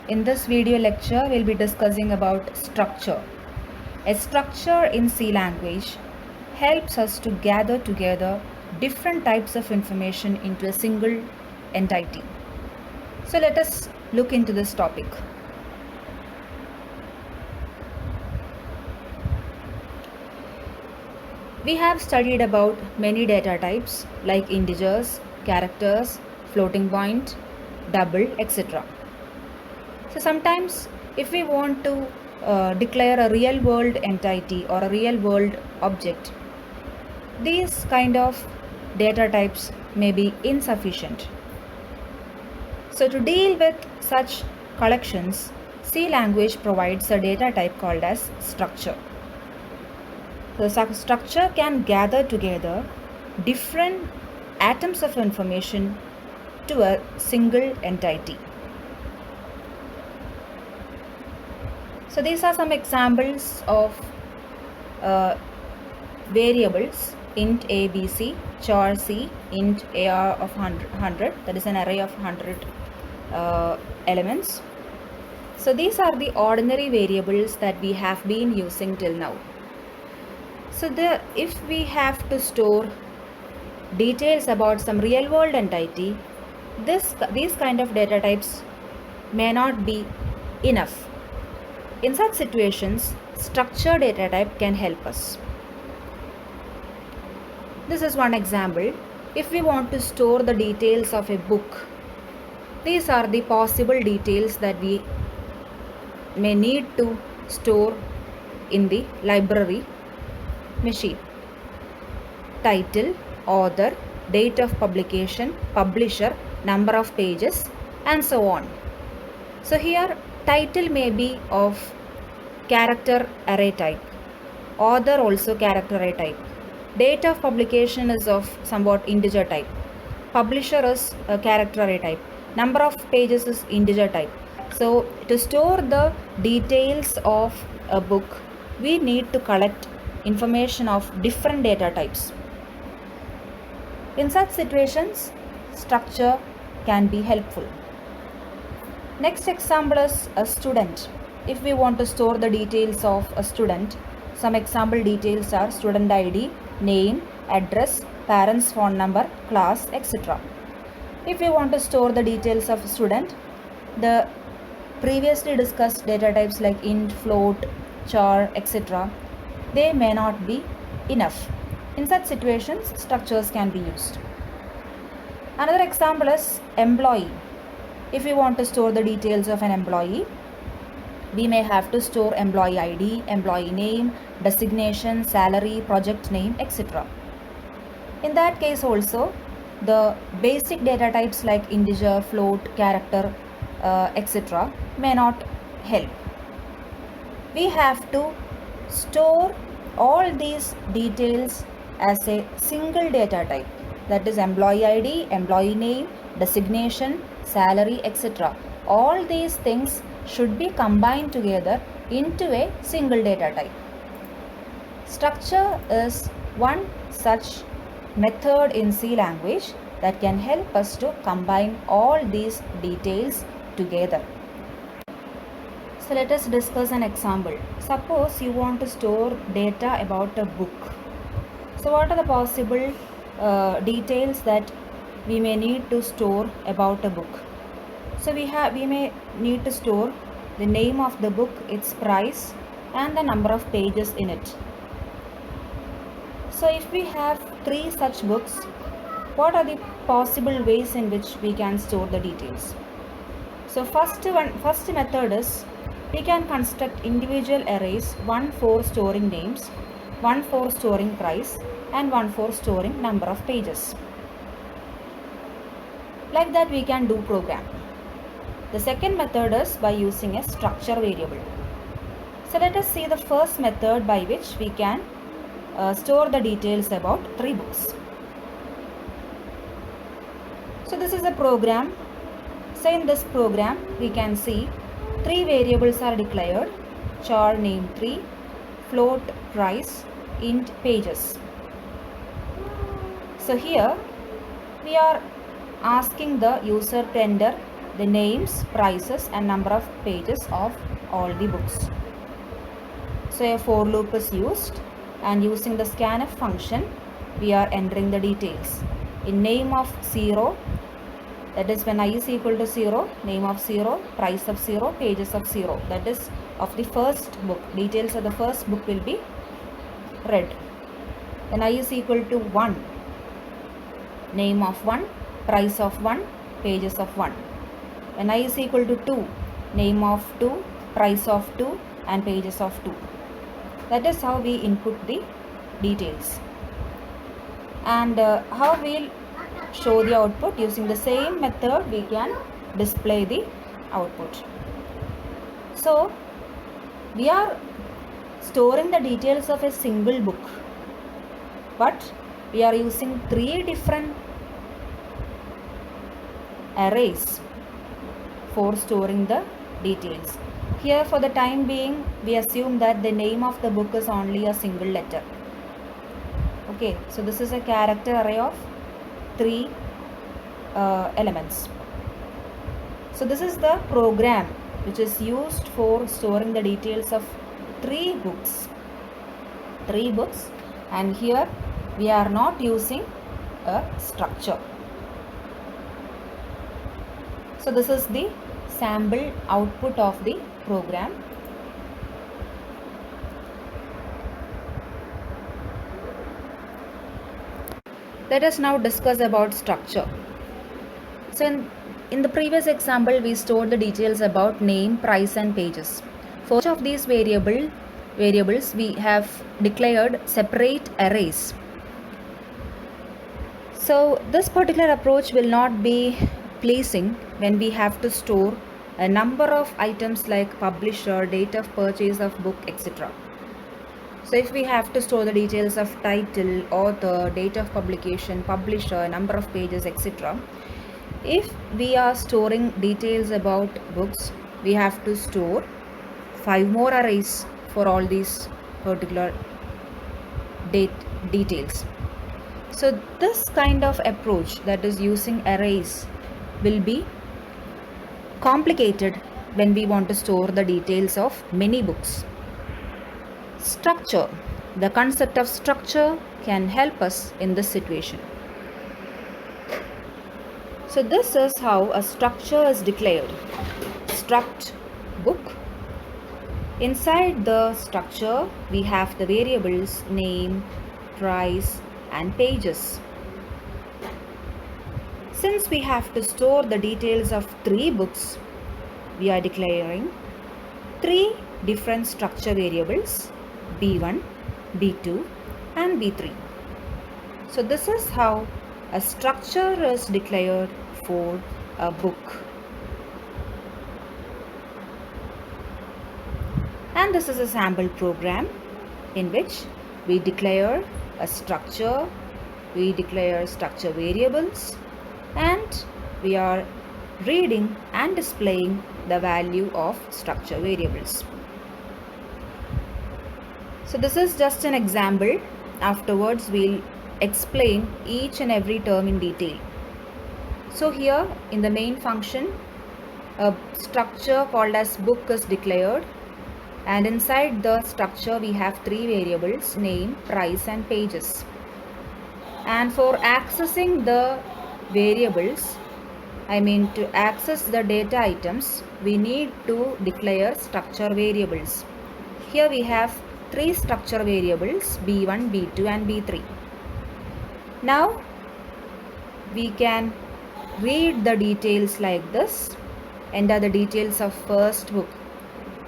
In this video lecture, we'll be discussing about structure. A structure in C language helps us to gather together different types of information into a single entity. So let us look into this topic. We have studied about many data types like integers, characters, floating point, double, etc. So sometimes if we want to declare a real world entity or a real world object, these kind of data types may be insufficient. So to deal with such collections, C language provides a data type called as structure. So structure can gather together different atoms of information to a single entity. So these are some examples of variables: int a, b, c, char c, int ar of 100, that is an array of 100 elements. So these are the ordinary variables that we have been using till now. So if we have to store details about some real world entity, these kind of data types may not be enough. In such situations, structured data type can help us. This is one example. If we want to store the details of a book, these are the possible details that we may need to store in the library machine: title, author, date of publication, publisher, number of pages, and so on. So here title may be of character array type, author also character array type, date of publication is of somewhat integer type, publisher is a character array type, number of pages is integer type. So to store the details of a book, we need to collect information of different data types. In such situations, structure can be helpful. Next example is a student. If we want to store the details of a student, some example details are student ID, name, address, parents' phone number, class, etc. If we want to store the details of a student, the previously discussed data types like int, float, char, etc., they may not be enough. In such situations, structures can be used. Another example is employee. If we want to store the details of an employee, we may have to store employee ID, employee name, designation, salary, project name, etc. In that case also, the basic data types like integer, float, character, etc. may not help. We have to store all these details as a single data type, that is employee ID, employee name, designation, salary, etc. All these things should be combined together into a single data type. Structure is one such method in C language that can help us to combine all these details together. So let us discuss an example. Suppose you want to store data about a book. So what are the possible details that we may need to store about a book? So we may need to store the name of the book, its price, and the number of pages in it. So if we have 3 such books, what are the possible ways in which we can store the details? So first method is we can construct individual arrays, one for storing names, one for storing price, and one for storing number of pages. Like that we can do program. The second method is by using a structure variable. So let us see the first method by which we can store the details about 3 books. So this is a program. So in this program we can see 3 variables are declared: char name 3, float price, int pages. So here we are asking the user to enter the names, prices and number of pages of all the books. So a for loop is used, and using the scanf function we are entering the details. In name of 0, that is when I is equal to 0, name of 0, price of 0, pages of 0, that is of the first book. Details of the first book will be read. When I is equal to 1, name of 1, price of 1, pages of 1. When I is equal to 2, name of 2, price of 2 and pages of 2. That is how we input the details. And how we'll show the output, using the same method we can display the output. So we are storing the details of a single book, but we are using 3 different arrays for storing the details. Here for the time being we assume that the name of the book is only a single letter. Okay, so this is a character array of 3 elements. So this is the program which is used for storing the details of 3 books, and here we are not using a structure. So this is the sample output of the program. Let us now discuss about structure. So in the previous example we stored the details about name, price and pages. For each of these variables we have declared separate arrays. So this particular approach will not be pleasing when we have to store a number of items like publisher, date of purchase of book, etc. So if we have to store the details of title, author, date of publication, publisher, number of pages, etc. If we are storing details about books, we have to store 5 more arrays for all these particular details. So this kind of approach, that is using arrays, will be complicated when we want to store the details of many books. Structure. The concept of structure can help us in this situation. So this is how a structure is declared. Struct book. Inside the structure we have the variables name, price and pages. Since we have to store the details of 3 books, we are declaring 3 different structure variables, B1, B2 and B3. So this is how a structure is declared for a book. And this is a sample program in which we declare a structure, we declare structure variables, and we are reading and displaying the value of structure variables. So this is just an example. Afterwards we'll explain each and every term in detail. So here in the main function, a structure called as book is declared, and inside the structure we have 3 variables, name, price and pages. And for accessing the variables, to access the data items, we need to declare structure variables. Here we have 3 structure variables, B1, B2 and B3. Now we can read the details like this. Enter the details of first book.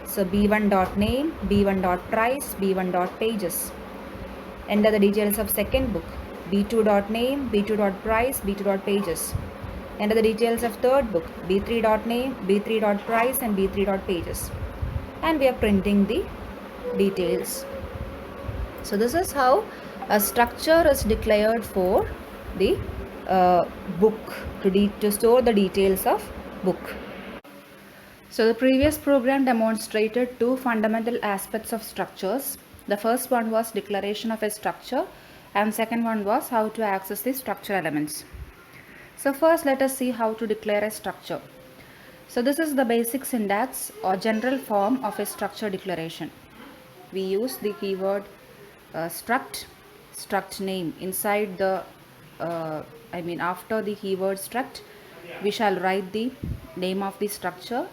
So B1.name, B1.price, B1.pages. Enter the details of second book. B2.name, B2.price, B2.pages. Enter the details of third book. B3.name, B3.price and B3.pages. And we are printing the details. So this is how a structure is declared for the book, to store the details of book. So the previous program demonstrated 2 fundamental aspects of structures. The first one was declaration of a structure, and second one was how to access the structure elements. So first let us see how to declare a structure. So this is the basic syntax or general form of a structure declaration. We use the keyword struct name inside the after the keyword struct we shall write the name of the structure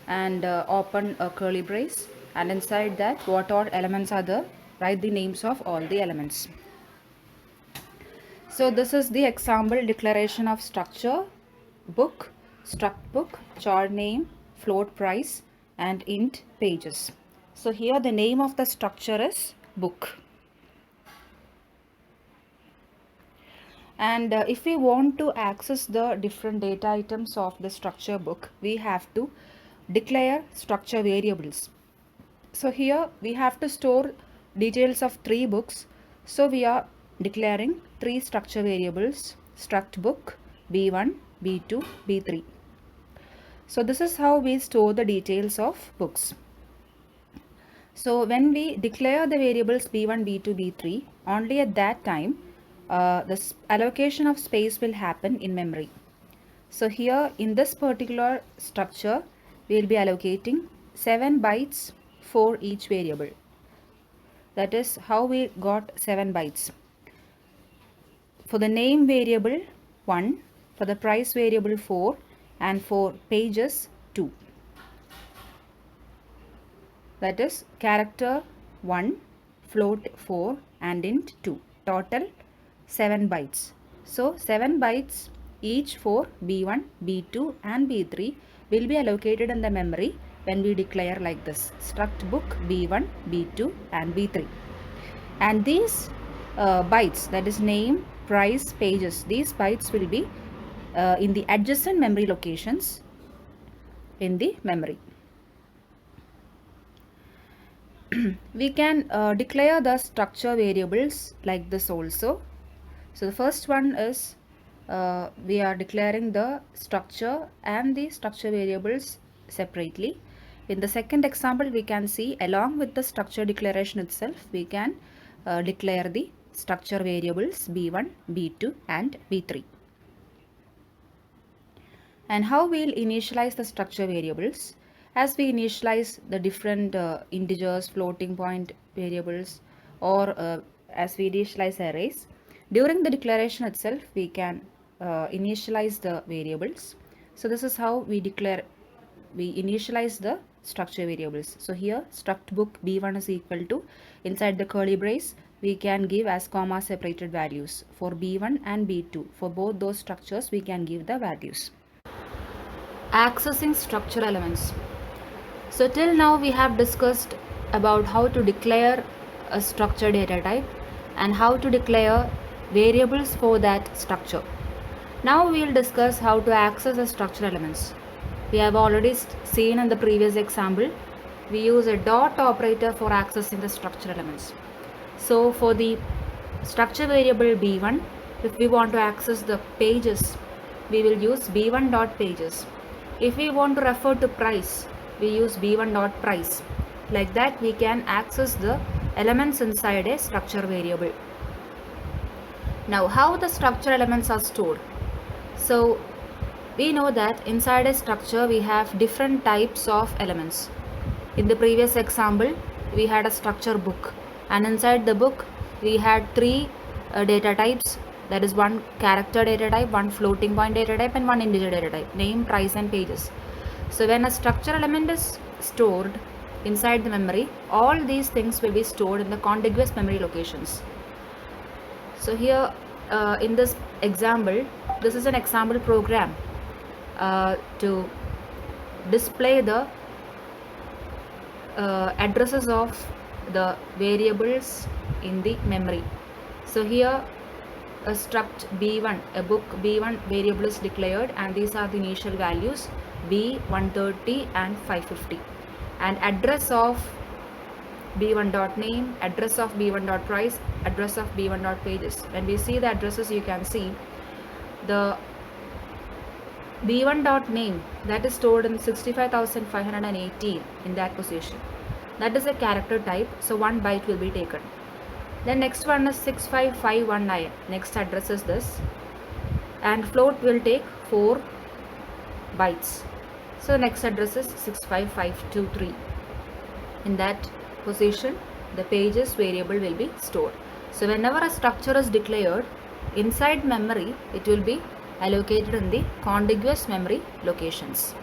and open a curly brace, and inside that what all elements are there, write the names of all the elements. So this is the example declaration of structure book, struct book, char name, float price and int pages. So here the name of the structure is book. And if we want to access the different data items of the structure book, we have to declare structure variables. So here we have to store details of 3 books. So we are declaring 3 structure variables: struct book, b1, b2, b3. So this is how we store the details of books. So when we declare the variables b1, b2, b3, only at that time this allocation of space will happen in memory. So here in this particular structure we will be allocating 7 bytes for each variable. That is how we got 7 bytes. For the name variable 1, for the price variable 4, and for pages 2. That is character 1, float 4 and int 2. Total 7 bytes. So 7 bytes each for b1, b2 and b3 will be allocated in the memory when we declare like this: struct book b1, b2 and b3. And these bytes, that is name, price, pages, these bytes will be in the adjacent memory locations in the memory. We can declare the structure variables like this also. So the first one is we are declaring the structure and the structure variables separately. In the second example we can see along with the structure declaration itself we can declare the structure variables b1, b2 and b3. And how we will initialize the structure variables? As we initialize the different integers, floating point variables, or as we initialize arrays, during the declaration itself we can initialize the variables. So this is how we initialize the structure variables. So here struct book b1 is equal to, inside the curly brace we can give as comma separated values for b1 and b2. For both those structures we can give the values. Accessing structure elements. So till now we have discussed about how to declare a structure data type and how to declare variables for that structure. Now we will discuss how to access the structure elements. We have already seen in the previous example, we use a dot operator for accessing the structure elements. So for the structure variable b1, if we want to access the pages, we will use b1 dot pages. If we want to refer to price, we use b1 dot price. Like that we can access the elements inside a structure variable. Now how the structure elements are stored? So we know that inside a structure we have different types of elements. In the previous example we had a structure book, and inside the book we had 3 data types, that is 1 character data type, 1 floating point data type and 1 integer data type, name, price and pages. So when a structure element is stored inside the memory, all these things will be stored in the contiguous memory locations. So here in this example, this is an example program to display the addresses of the variables in the memory. So here a struct b1, a book b1 variable is declared, and these are the initial values b130 and 550, and address of b1 dot name, address of b1 dot price, address of b1 dot pages. When we see the addresses, you can see the b1 dot name, that is stored in 65,518 in that position. That is a character type, so 1 byte will be taken. Then next one is 65519, next address is this, and float will take 4 bytes. So next address is 65523. In that position, the pages variable will be stored. So whenever a structure is declared inside memory, it will be allocated in the contiguous memory locations.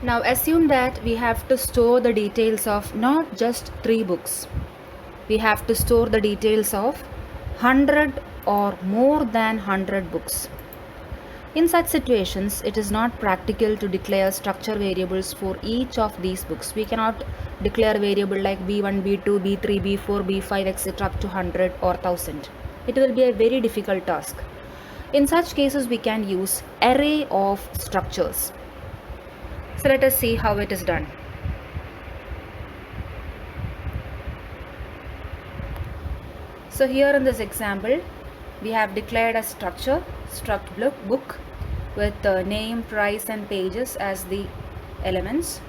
Now assume that we have to store the details of not just 3 books. We have to store the details of 100 or more than 100 books. In such situations, it is not practical to declare structure variables for each of these books. We cannot declare variable like B1, B2, B3, B4, B5, etc. up to 100 or 1000. It will be a very difficult task. In such cases, we can use array of structures. So let us see how it is done. So here in this example, we have declared a structure, struct book, with name, price and pages as the elements,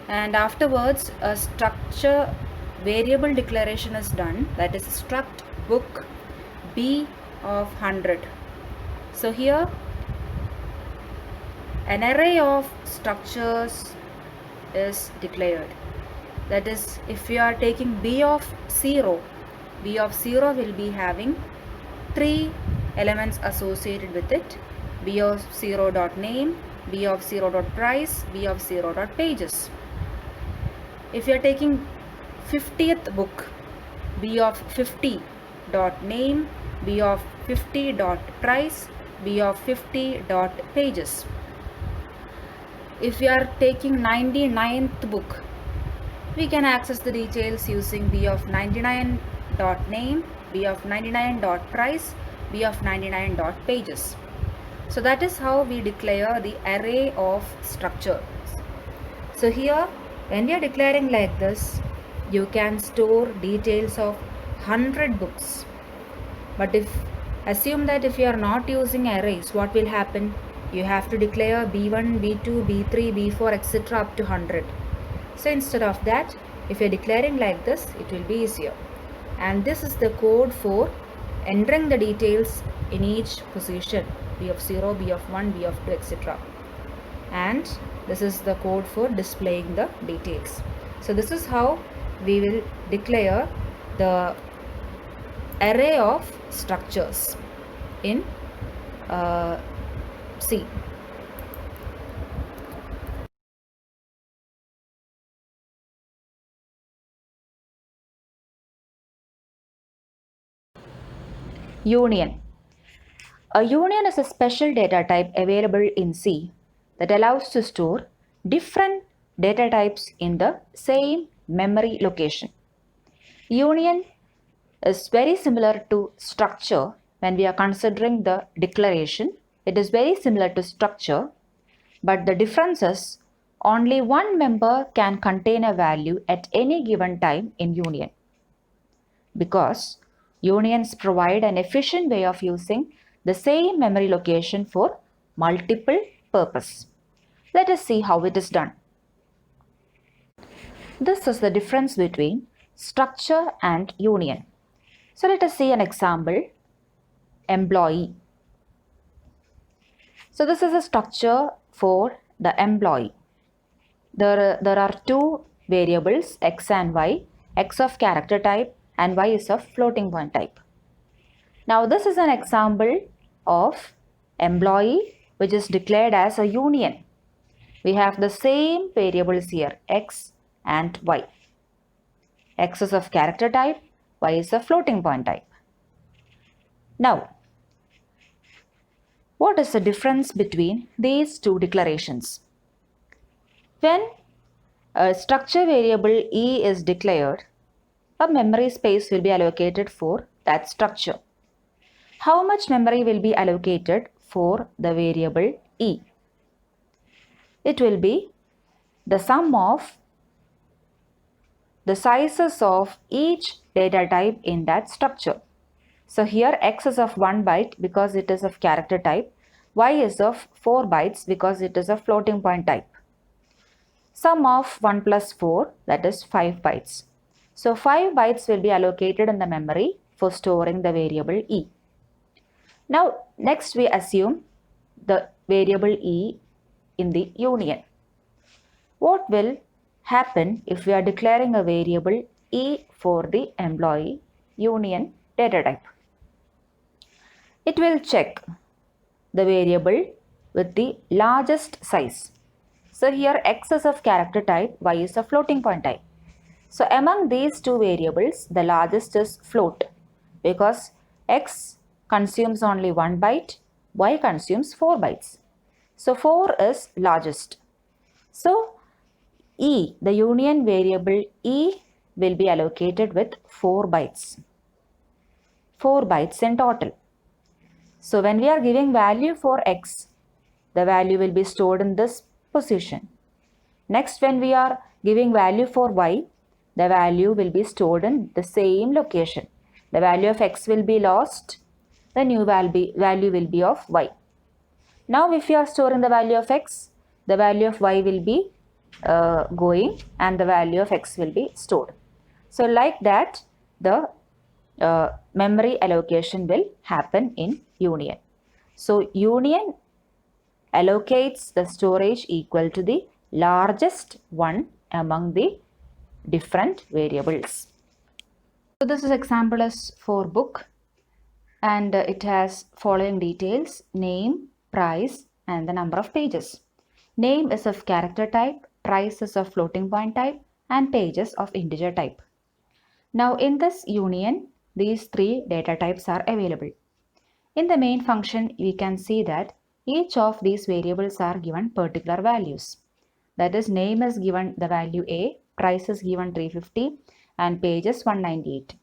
and afterwards a structure variable declaration is done, that is struct book B of 100. So here an array of structures is declared, that is if we are taking B of 0, B of 0 will be having 3 elements associated with it: B of 0 dot name, B of 0 dot price, B of 0 dot pages. If you are taking 50th book, B of 50 dot name, B of 50 dot price, B of 50 dot pages. If we are taking 99th book, we can access the details using B of 99 dot name, B of 99 dot price, B of 99 dot pages. So that is how we declare the array of structures. So here when we are declaring like this, you can store details of 100 books. But assume that if you are not using arrays, what will happen? You have to declare B1, B2, B3, B4, etc. up to 100. So instead of that, if you are declaring like this, it will be easier. And this is the code for entering the details in each position: B of 0, B of 1, B of 2, etc. And this is the code for displaying the details. So this is how we will declare the array of structures in C. Union. A union is a special data type available in C that allows to store different data types in the same memory location. Union is very similar to structure when we are considering the declaration. It is very similar to structure, but the difference is only one member can contain a value at any given time in union, because unions provide an efficient way of using the same memory location for multiple purposes. Let us see how it is done. This is the difference between structure and union. So let us see an example: employee. So this is a structure for the employee. There are two variables, x and y, x of character type and y is of floating point type. Now this is an example of employee which is declared as a union. We have the same variables here, x and y. X is of character type, y is of floating point type. Now, what is the difference between these two declarations? When a structure variable E is declared, a memory space will be allocated for that structure. How much memory will be allocated for the variable E? It will be the sum of the sizes of each data type in that structure. So here x is of 1 byte because it is of character type, y is of 4 bytes because it is of floating point type. Sum of 1 plus 4, that is 5 bytes. So 5 bytes will be allocated in the memory for storing the variable E. Now next we assume the variable E in the union. What will happen if we are declaring a variable E for the employee union data type? It will check the variable with the largest size. So here X is of character type, Y is a floating point type. So among these two variables, the largest is float because X consumes only 1 byte, Y consumes 4 bytes. So 4 is largest. So E, the union variable E will be allocated with 4 bytes. 4 bytes in total. So when we are giving value for X, the value will be stored in this position. Next, when we are giving value for Y, the value will be stored in the same location. The value of X will be lost, the new value will be of Y. Now if you are storing the value of X, the value of Y will be going and the value of X will be stored. So like that, the memory allocation will happen in union. So union allocates the storage equal to the largest one among the different variables. So this is example is for book and it has following details: name, price and the number of pages. Name is of character type, price is of floating point type and pages of integer type. Now in this union, these three data types are available. In the main function, we can see that each of these variables are given particular values. That is, name is given the value A, price is given 350 and page is 198.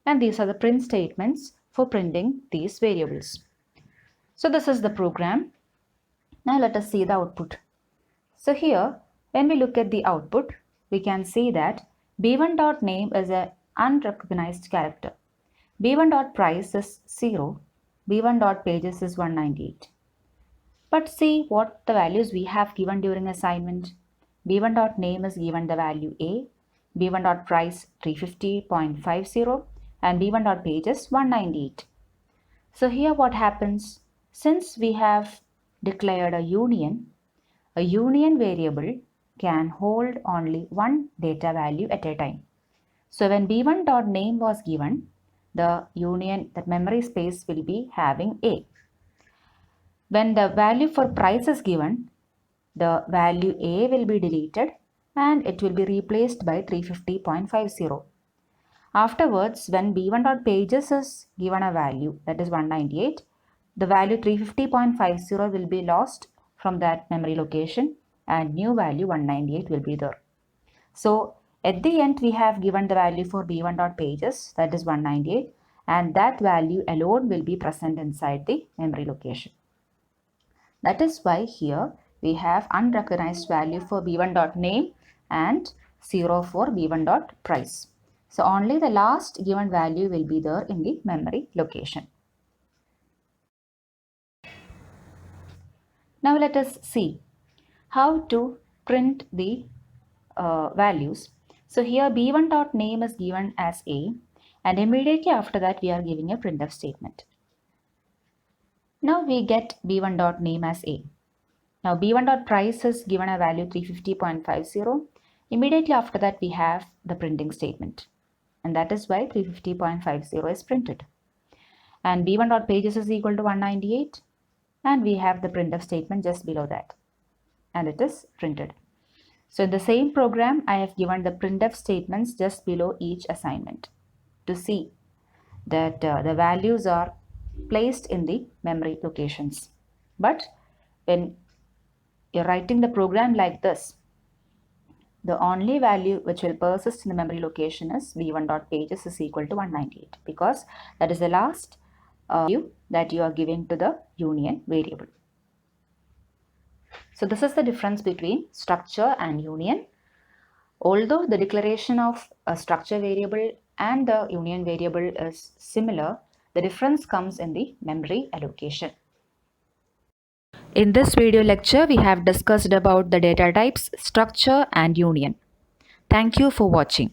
And these are the print statements for printing these variables. So this is the program. Now let us see the output. So here, when we look at the output, we can see that b1.name is an unrecognized character. b1.price is 0. b1.pages is 198. But see what the values we have given during assignment. b1.name is given the value A, b1.price 350.50 and b1.pages 198. So here what happens? Since we have declared a union variable can hold only one data value at a time. So when b1.name was given, the memory space will be having A. When the value for price is given, the value A will be deleted and it will be replaced by 350.50. Afterwards, when b1.pages is given a value, that is 198, the value 350.50 will be lost from that memory location and new value 198 will be there. So at the end, we have given the value for b1.pages, that is 198, and that value alone will be present inside the memory location. That is why here we have unrecognized value for b1.name and 0 for b1.price. So only the last given value will be there in the memory location. Now let us see how to print the values. So here b1.name is given as A and immediately after that we are giving a printf statement. Now we get b1.name as A. Now b1.price is given a value 350.50. Immediately after that we have the printing statement and that is why 350.50 is printed. And b1.pages is equal to 198 and we have the printf statement just below that and it is printed. So in the same program I have given the printf statements just below each assignment to see that the values are placed in the memory locations. But when you're writing the program like this, the only value which will persist in the memory location is b1.pages is equal to 198 because that is the last value that you are giving to the union variable. So this is the difference between structure and union. Although the declaration of a structure variable and the union variable is similar, the difference comes in the memory allocation. In this video lecture, we have discussed about the data types, structure and union. Thank you for watching.